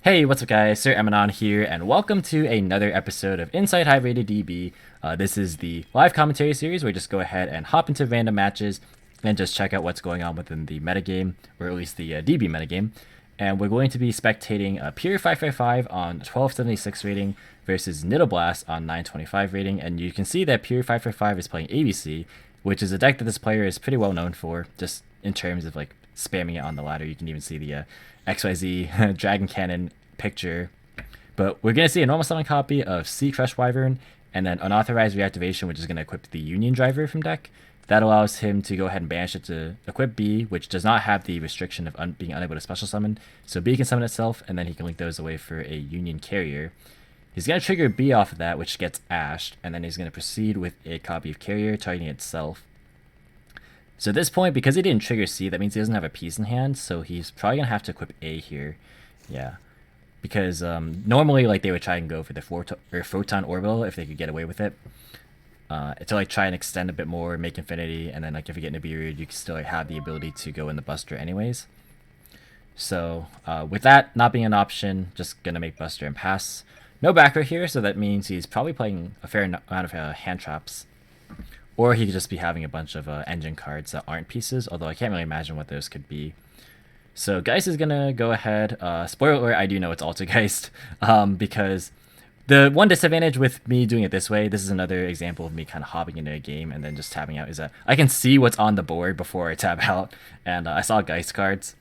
Hey, what's up guys, Sir Emanon here, and welcome to another episode of Inside High Rated DB. This is the live commentary series where we just go ahead and hop into random matches and just check out what's going on within the metagame, or at least the DB metagame. And we're going to be spectating Pure 555 on 1276 rating versus Nidoblast on 925 rating, and you can see that Pure 555 is playing ABC, which is a deck that this player is pretty well known for, just in terms of like spamming it on the ladder. You can even see the XYZ Dragon Cannon picture. But we're going to see a normal summon copy of Sea Crush Wyvern and then unauthorized reactivation, which is going to equip the Union Driver from deck. That allows him to go ahead and banish it to equip B, which does not have the restriction of being unable to special summon. So B can summon itself, and then he can link those away for a Union Carrier. He's going to trigger B off of that, which gets ashed, and then he's going to proceed with a copy of Carrier, targeting itself. So at this point, because he didn't trigger C, that means he doesn't have a piece in hand, so he's probably going to have to equip A here. Yeah. Because normally, like, they would try and go for the Photon Orbital if they could get away with it. To, like, try and extend a bit more, make Infinity, and then, like, if you get Nibiru, you can still like, have the ability to go in the Buster anyways. So, with that not being an option, just gonna make Buster and pass. No backer here, so that means he's probably playing a fair amount of hand traps. Or he could just be having a bunch of engine cards that aren't pieces, although I can't really imagine what those could be. So Geist is gonna go ahead. Spoiler alert, I do know it's Altergeist, because the one disadvantage with me doing it this way, this is another example of me kind of hopping into a game and then just tabbing out, is that I can see what's on the board before I tab out, and I saw Geist cards.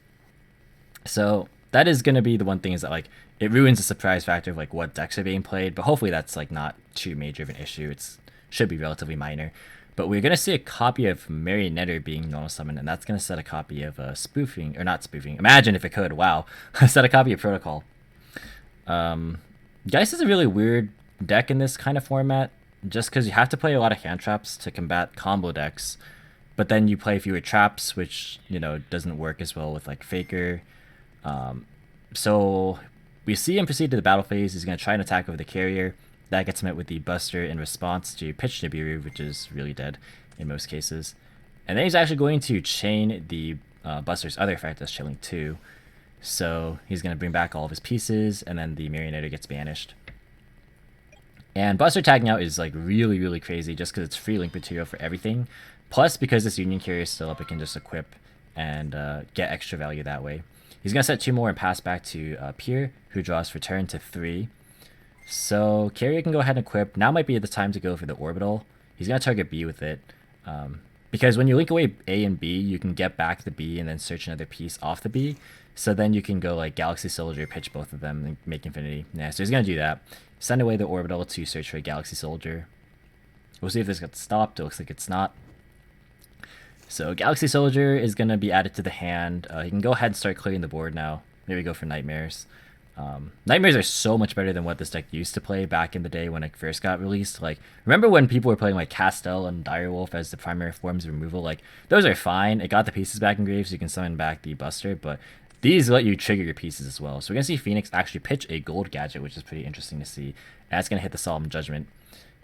So that is gonna be the one thing, is that like it ruins the surprise factor of like what decks are being played, but hopefully that's like not too major of an issue. It should be relatively minor. But we're going to see a copy of Marionetter being normal summon, and that's going to set a copy of spoofing, or not spoofing. Imagine if it could, wow. Set a copy of Protocol. Geist is a really weird deck in this kind of format, just because you have to play a lot of hand traps to combat combo decks, but then you play fewer traps, which, you know, doesn't work as well with like Faker. So we see him proceed to the battle phase. He's going to try and attack over the carrier. That gets met with the Buster in response to pitch Nibiru, which is really dead in most cases. And then he's actually going to chain the Buster's other effect, that's chilling too. So he's going to bring back all of his pieces, and then the Marionetter gets banished. And Buster tagging out is like really, really crazy, just because it's free link material for everything. Plus, because this Union Carrier is still up, it can just equip and get extra value that way. He's going to set 2 more and pass back to Pier, who draws for turn to 3. So Carrier can go ahead and equip. Now might be the time to go for the Orbital. He's going to target B with it. Because when you link away A and B, you can get back the B and then search another piece off the B. So then you can go like Galaxy Soldier, pitch both of them, and make Infinity. Yeah, so he's going to do that. Send away the Orbital to search for a Galaxy Soldier. We'll see if this gets stopped. It looks like it's not. So Galaxy Soldier is going to be added to the hand. He can go ahead and start clearing the board now. Maybe go for Nightmares. Nightmares are so much better than what this deck used to play back in the day when it first got released. Like, remember when people were playing like Castel and Direwolf as the primary forms of removal? Like, those are fine. It got the pieces back engraved, so you can summon back the Buster, but these let you trigger your pieces as well. So we're going to see Phoenix actually pitch a gold gadget, which is pretty interesting to see. And that's going to hit the Solemn Judgment.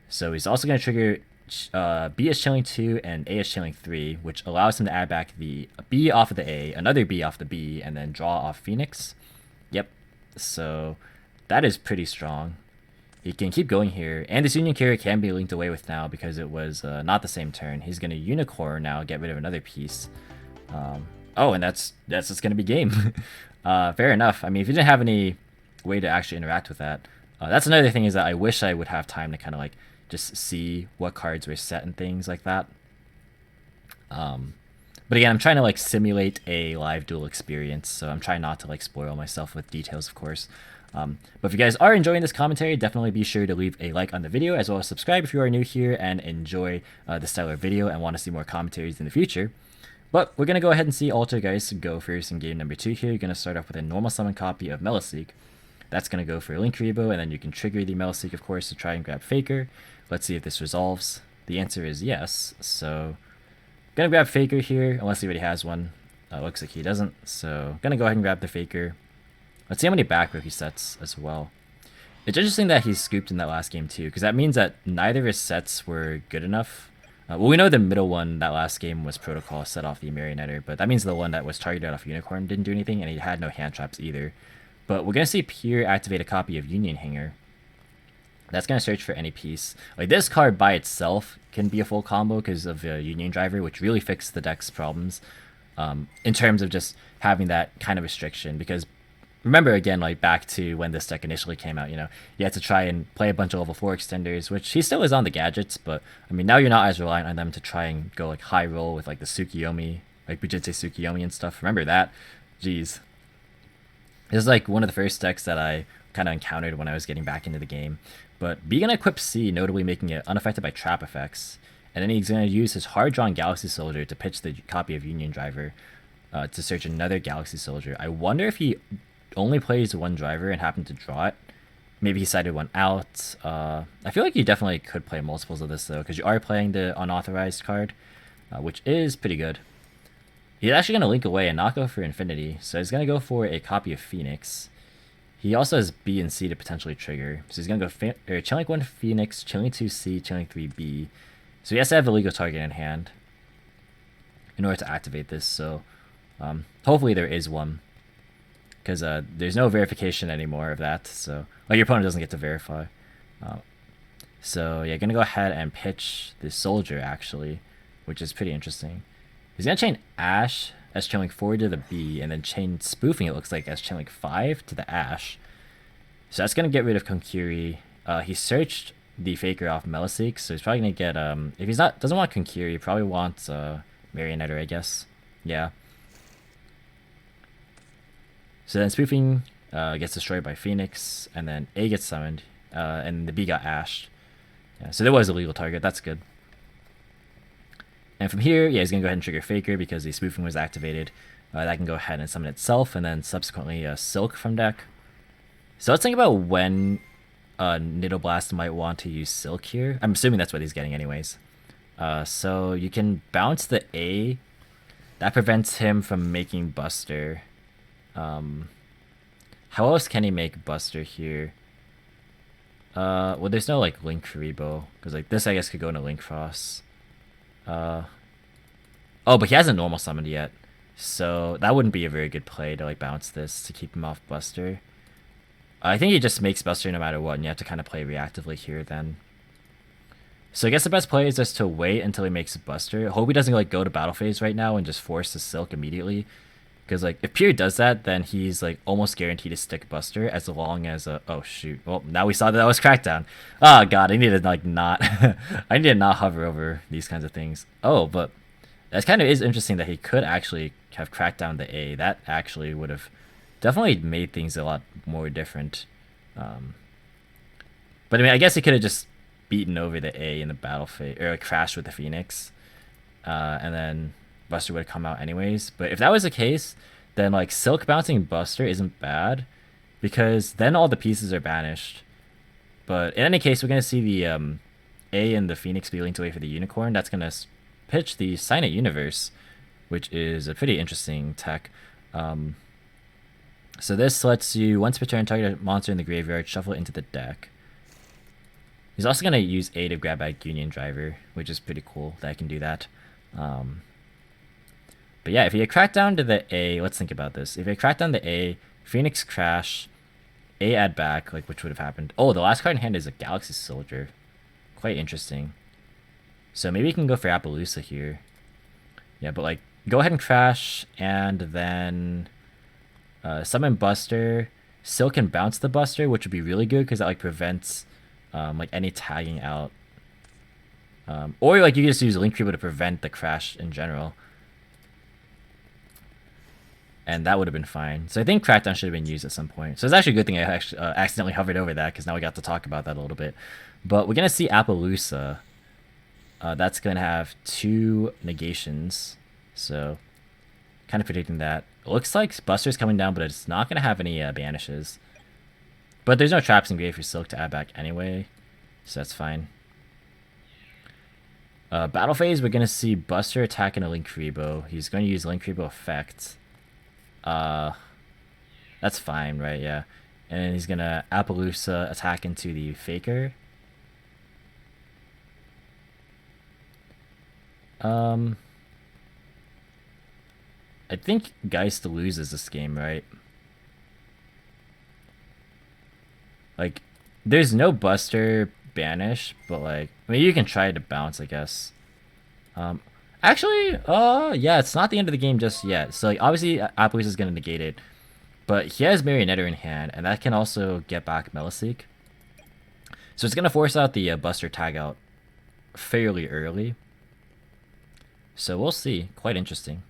So he's also going to trigger B is chilling 2 and A is chilling 3, which allows him to add back the B off of the A, another B off the B, and then draw off Phoenix. Yep. So that is pretty strong. He can keep going here, and this Union Carrier can be linked away with now because it was not the same turn. He's going to Unicorn now, get rid of another piece. Oh, and that's just going to be game. Fair enough. I mean, if you didn't have any way to actually interact with that, that's another thing, is that I wish I would have time to kind of like just see what cards were set and things like that. But again, I'm trying to like simulate a live duel experience, so I'm trying not to like spoil myself with details, of course. But if you guys are enjoying this commentary, definitely be sure to leave a like on the video, as well as subscribe if you are new here and enjoy this style of video and want to see more commentaries in the future. But we're going to go ahead and see Altergeist go first in game number 2 here. You're going to start off with a normal summon copy of Meliseek. That's going to go for a Link Rebo, and then you can trigger the Meliseek, of course, to try and grab Faker. Let's see if this resolves. The answer is yes, so gonna grab Faker here, unless he already has one. Looks like he doesn't, so gonna go ahead and grab the Faker. Let's see how many back row he sets as well. It's interesting that he scooped in that last game too, because that means that neither of his sets were good enough. Well, we know the middle one that last game was Protocol, set off the Marionetter, but that means the one that was targeted off Unicorn didn't do anything, and he had no hand traps either. But we're gonna see Pier activate a copy of Union Hanger. That's gonna search for any piece. Like this card by itself can be a full combo because of Union Driver, which really fixed the deck's problems in terms of just having that kind of restriction. Because remember again, like back to when this deck initially came out, you know, you had to try and play a bunch of level 4 extenders, which he still is on the gadgets, but I mean now you're not as reliant on them to try and go like high roll with like the Tsukiyomi, like Bujitsu Tsukiyomi and stuff. Remember that? Jeez. This is like one of the first decks that I kind of encountered when I was getting back into the game. But B gonna equip C, notably making it unaffected by trap effects. And then he's gonna use his hard-drawn Galaxy Soldier to pitch the copy of Union Driver to search another Galaxy Soldier. I wonder if he only plays one driver and happened to draw it. Maybe he sided one out. I feel like you definitely could play multiples of this though, because you are playing the unauthorized card, which is pretty good. He's actually going to link away and not go for Infinity, so he's going to go for a copy of Phoenix. He also has B and C to potentially trigger, so he's going to go Chilling 1 Phoenix, Chilling 2 C, Chilling 3 B. So he has to have a legal target in hand in order to activate this, so hopefully there is one. Because there's no verification anymore of that, so like your opponent doesn't get to verify. So yeah, going to go ahead and pitch this Soldier actually, which is pretty interesting. He's going to chain Ash as Chainlink 4 to the B, and then chain Spoofing, it looks like, as Chainlink 5 to the Ash. So that's going to get rid of Konkiri. He searched the Faker off Meliseek, so he's probably going to get, if he's not, doesn't want Konkiri, he probably wants Marionetter, I guess. Yeah. So then Spoofing gets destroyed by Phoenix, and then A gets summoned, and the B got Ashed. Yeah, so there was a legal target, that's good. And from here, yeah, he's going to go ahead and trigger Faker because the Spoofing was activated. That can go ahead and summon itself, and then subsequently Silk from deck. So let's think about when Nidoblast might want to use Silk here. I'm assuming that's what he's getting anyways. So you can bounce the A. That prevents him from making Buster. How else can he make Buster here? Well, there's no like Link Karibo, because like this I guess could go into Link Cross. Oh, but he hasn't normal summoned yet, so that wouldn't be a very good play to like bounce this to keep him off Buster. I think he just makes Buster no matter what, and you have to kind of play reactively here then. So I guess the best play is just to wait until he makes Buster. Hope he doesn't like go to battle phase right now and just force the Silk immediately. Because like if Pier does that, then he's like almost guaranteed to stick Buster as long as oh shoot. Well, now we saw that was Crackdown. Oh god, I need to like not I need to not hover over these kinds of things. Oh, but that kind of is interesting that he could actually have Crackdown the A. That actually would have definitely made things a lot more different. But I mean, I guess he could have just beaten over the A in the battle phase, or like crashed with the Phoenix, and then Buster would have come out anyways. But if that was the case, then like Silk bouncing Buster isn't bad, because then all the pieces are banished. But in any case, we're going to see the A and the Phoenix be linked away for the Unicorn. That's going to pitch the Sign It Universe, which is a pretty interesting tech. So this lets you, once per turn, target a monster in the graveyard, shuffle it into the deck. He's also going to use A to grab back Union Driver, which is pretty cool that I can do that. But yeah, if you crack down to the A, let's think about this. If you crack down the A, Phoenix crash, A add back, like which would have happened. Oh, the last card in hand is a Galaxy Soldier. Quite interesting. So maybe you can go for Appaloosa here. Yeah, but like go ahead and crash, and then summon Buster. Silk can bounce the Buster, which would be really good because that like prevents like any tagging out. Or like you can just use Link Creeper to prevent the crash in general. And that would have been fine. So I think Crackdown should have been used at some point. So it's actually a good thing I actually accidentally hovered over that, because now we got to talk about that a little bit. But we're going to see Appaloosa. That's going to have 2 negations. So kind of predicting that. It looks like Buster's coming down, but it's not going to have any banishes. But there's no traps in grave for Silk to add back anyway. So that's fine. Battle phase, we're going to see Buster attacking a Link Karibo. He's going to use Link Karibo effect. That's fine, right? Yeah. And then he's gonna Appaloosa attack into the Faker. I think Geist loses this game, right? Like, there's no Buster banish, but like, I mean, you can try to bounce, I guess. Um, Actually, yeah, it's not the end of the game just yet. So like, obviously, Applebee's is gonna negate it, but he has Marionetter in hand, and that can also get back Meliseek. So it's gonna force out the Buster tag out fairly early. So we'll see. Quite interesting.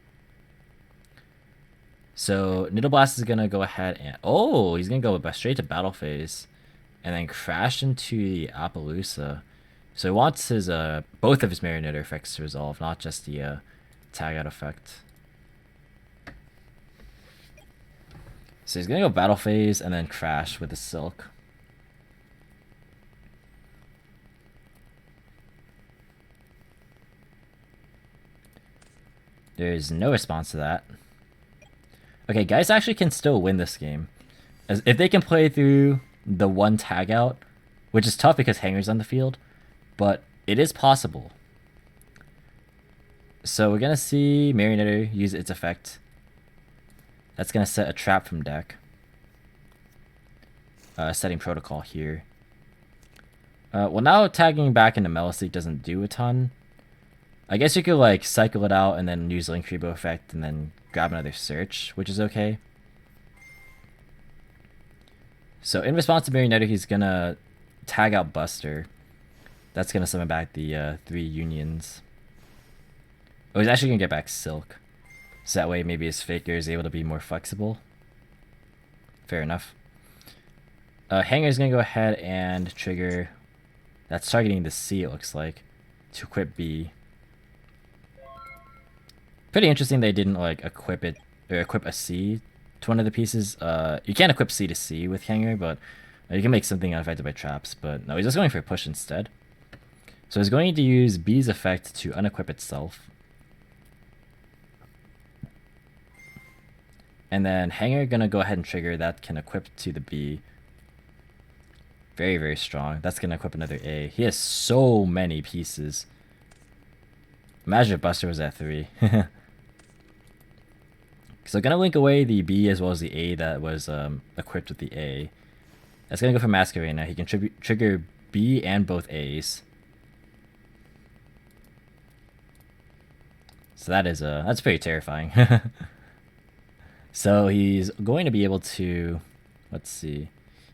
So Nidoblast is gonna go ahead and he's gonna go straight to battle phase, and then crash into the Appaloosa. So he wants his both of his Marionetter effects to resolve, not just the tag out effect. So he's gonna go battle phase and then crash with the Silk. There's no response to that. Okay, guys actually can still win this game. As if they can play through the one tag out, which is tough because Hanger's on the field, but it is possible. So we're gonna see Marionetter use its effect. That's gonna set a trap from deck. Setting protocol here. Well, now tagging back into Meliseek doesn't do a ton. I guess you could like cycle it out and then use Link Rebo effect and then grab another search, which is okay. So in response to Marionetter, he's gonna tag out Buster. That's gonna summon back the 3 Unions. Oh, he's actually gonna get back Silk. So that way maybe his Faker is able to be more flexible. Fair enough. Hanger's gonna go ahead and trigger. That's targeting the C, it looks like, to equip B. Pretty interesting they didn't like equip it or equip a C to one of the pieces. You can't equip C to C with Hanger, but you can make something unaffected by traps. But no, he's just going for a push instead. So he's going to use B's effect to unequip itself. And then Hanger gonna go ahead and trigger that can equip to the B. Very, very strong. That's gonna equip another A. He has so many pieces. Imagine if Buster was at 3. So gonna link away the B as well as the A that was equipped with the A. That's gonna go for Masquerade now. He can trigger B and both A's. So that is that's very terrifying. So he's going to be able to, let's see,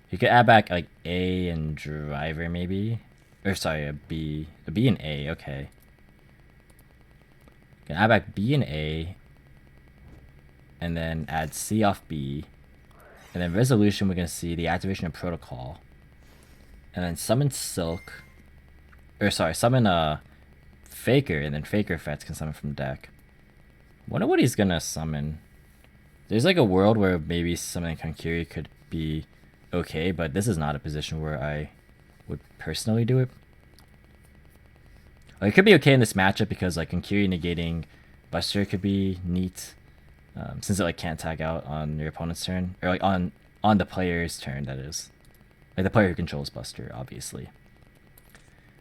he could add back like A and Driver maybe, or sorry, a B and A. Okay, can add back B and A. And then add C off B. And then Resolution, we're going to see the activation of Protocol. And then summon Silk. Or sorry, summon Faker, and then Faker effects can summon from deck. Wonder what he's going to summon. There's like a world where maybe summoning Konkiri could be okay, but this is not a position where I would personally do it. Like, it could be okay in this matchup because like Konkiri negating Buster could be neat. Since it like can't tag out on your opponent's turn, or like on the player's turn, that is, like the player who controls Buster, obviously.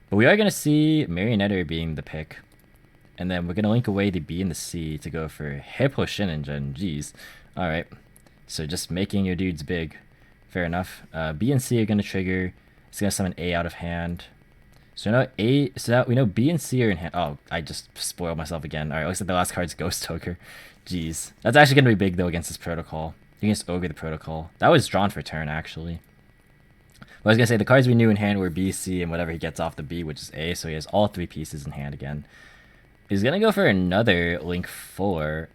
But we are gonna see Marionetter being the pick, and then we're gonna link away the B and the C to go for Hippo Shinin. Jeez, all right. So just making your dudes big, fair enough. B and C are gonna trigger. It's gonna summon A out of hand. So now we know B and C are in hand. Oh, I just spoiled myself again. All right, looks like the last card's Ghost Toker. Jeez. That's actually going to be big, though, against this protocol. You can just ogre the protocol. That was drawn for turn, actually. But I was going to say, the cards we knew in hand were B, C, and whatever he gets off the B, which is A, so he has all 3 pieces in hand again. He's going to go for another Link 4.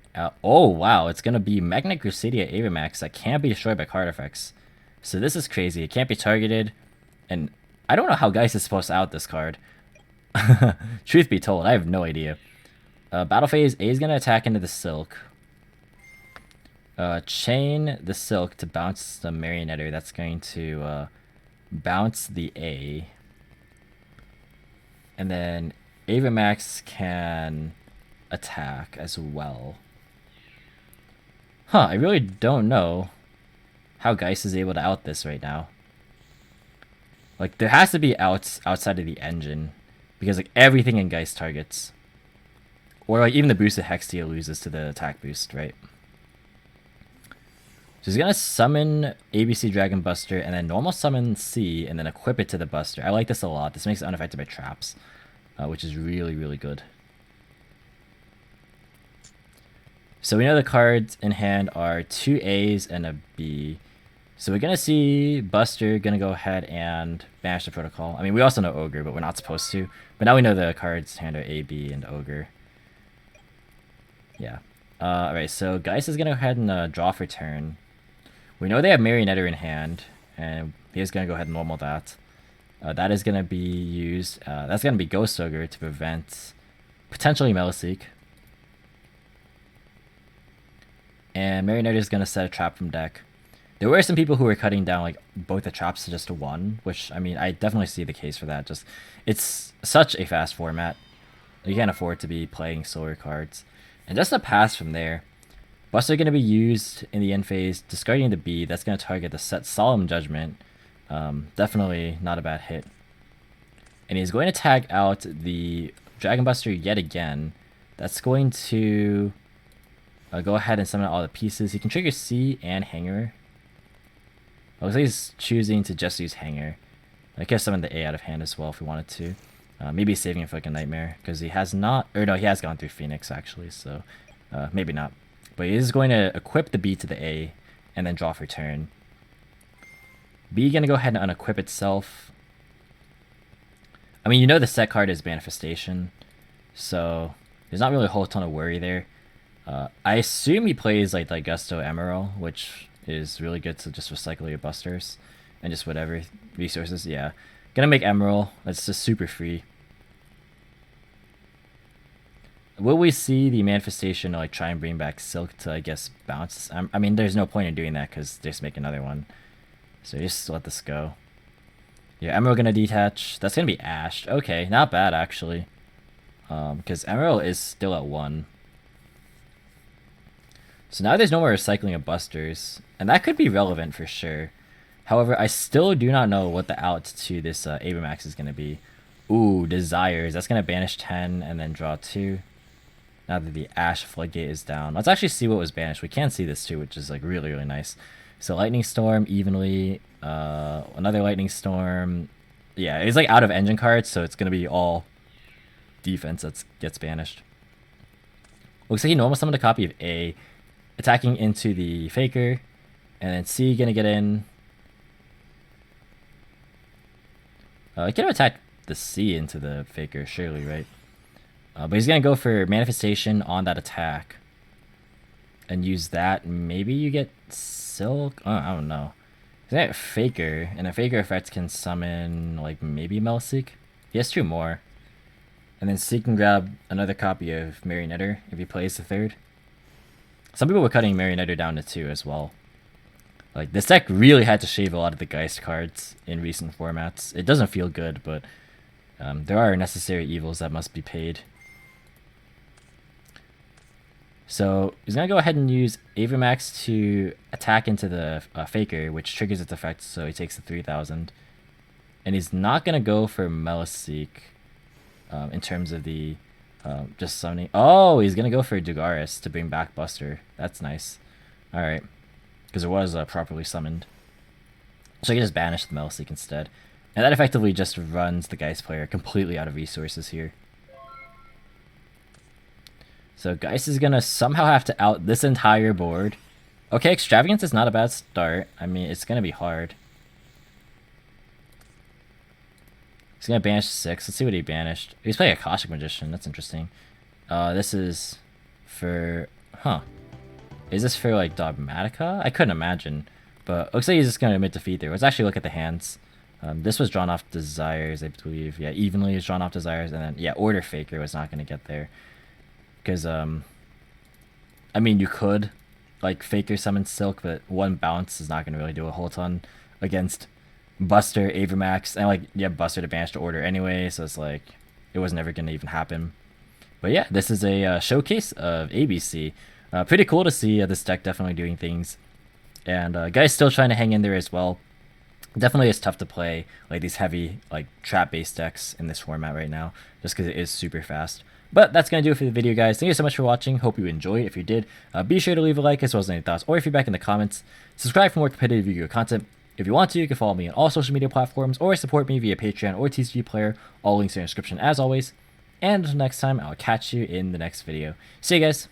Oh, wow. It's going to be Magnet Crusadia Avamax that can't be destroyed by card effects. So this is crazy. It can't be targeted. And I don't know how Geist is supposed to out this card. Truth be told, I have no idea. Battle phase, A is going to attack into the Silk. Chain the Silk to bounce the Marionetter. That's going to bounce the A. And then Avamax can attack as well. Huh, I really don't know how Geist is able to out this right now. Like, there has to be outs outside of the engine. Because, like, everything in Geist targets. Or, like, even the boosted Hextia loses to the attack boost, right? So he's gonna summon ABC Dragon Buster and then normal summon C and then equip it to the Buster. I like this a lot. This makes it unaffected by traps, which is really, really good. So we know the cards in hand are 2 A's and a B. So we're gonna see Buster gonna go ahead and banish the protocol. I mean, we also know Ogre, but we're not supposed to. But now we know the cards in hand are A, B, and Ogre. Yeah. Alright, so Geist is gonna go ahead and draw for turn. We know they have Marionetter in hand, and he's gonna go ahead and normal that. That is gonna be used. That's gonna be Ghost Ogre to prevent potentially Meliseek. And Marionetter is gonna set a trap from deck. There were some people who were cutting down like both the traps to just 1, which I mean I definitely see the case for that. Just it's such a fast format. You can't afford to be playing slower cards. And just a pass from there. Buster going to be used in the end phase, discarding the B. That's going to target the set Solemn Judgment. Definitely not a bad hit. And he's going to tag out the Dragon Buster yet again. That's going to go ahead and summon all the pieces. He can trigger C and Hanger. Looks like he's choosing to just use Hanger. I could have summoned the A out of hand as well if we wanted to. Maybe saving it for like a Nightmare, because he has not, or no, he has gone through Phoenix actually, so maybe not. But he is going to equip the B to the A, and then draw for turn. B gonna go ahead and unequip itself. I mean, you know the set card is Manifestation, so there's not really a whole ton of worry there. I assume he plays like Gusto Emerald, which is really good to just recycle your busters and just whatever resources. Yeah, gonna make Emerald. That's just super free. Will we see the Manifestation like try and bring back Silk to I guess bounce? I mean, there's no point in doing that because they just make another one. So just let this go. Yeah, Emerald gonna detach. That's gonna be Ashed. Okay, not bad actually. Because Emerald is still at 1. So now there's no more recycling of busters, and that could be relevant for sure. However, I still do not know what the out to this Abramax is going to be. Ooh, Desires. That's going to banish 10 and then draw 2. Now that the Ash Floodgate is down. Let's actually see what was banished. We can see this too, which is like really, really nice. So Lightning Storm, evenly. Another Lightning Storm. Yeah, it's like out of engine cards, so it's going to be all defense that gets banished. Looks like he normal summoned a copy of A, attacking into the Faker, and then C gonna get in. He could have attacked the C into the Faker, surely, right? But he's gonna go for Manifestation on that attack, and use that. Maybe you get Silk. Oh, I don't know. He's gonna get Faker, and a Faker effect can summon like maybe Meliseek. He has 2 more, and then C can grab another copy of Marionetter if he plays the 3rd. Some people were cutting Marionetter down to 2 as well. Like, this deck really had to shave a lot of the Geist cards in recent formats. It doesn't feel good, but there are necessary evils that must be paid. So he's going to go ahead and use Avermax to attack into the Faker, which triggers its effect, so he takes the 3,000. And he's not going to go for Meliseek in terms of the just summoning. Oh, he's going to go for Dugaris to bring back Buster. That's nice. Alright. Because it was properly summoned. So he can just banish the Meliseek instead. And that effectively just runs the Geist player completely out of resources here. So Geist is going to somehow have to out this entire board. Okay, Extravagance is not a bad start. I mean, it's going to be hard. He's going to banish 6. Let's see what he banished. He's playing Akashic Magician. That's interesting. This is for... Huh. Is this for, like, Dogmatica? I couldn't imagine. But looks like he's just going to admit defeat there. Let's actually look at the hands. This was drawn off Desires, I believe. Yeah, evenly is drawn off Desires. And then, yeah, Order Faker was not going to get there. Because, I mean, you could, like, Faker summon Silk, but 1 bounce is not going to really do a whole ton against Buster, Avermax, and, like, you have Buster to banish to Order anyway, so it's like, it was never going to even happen. But yeah, this is a showcase of ABC. Pretty cool to see this deck definitely doing things. And guys still trying to hang in there as well. Definitely it's tough to play, like, these heavy, like, trap-based decks in this format right now, just because it is super fast. But that's going to do it for the video, guys. Thank you so much for watching. Hope you enjoyed. If you did, be sure to leave a like as well as any thoughts or feedback in the comments. Subscribe for more competitive Yu-Gi-Oh content. If you want to, you can follow me on all social media platforms or support me via Patreon or TCG Player. All links are in the description as always. And until next time, I'll catch you in the next video. See you guys.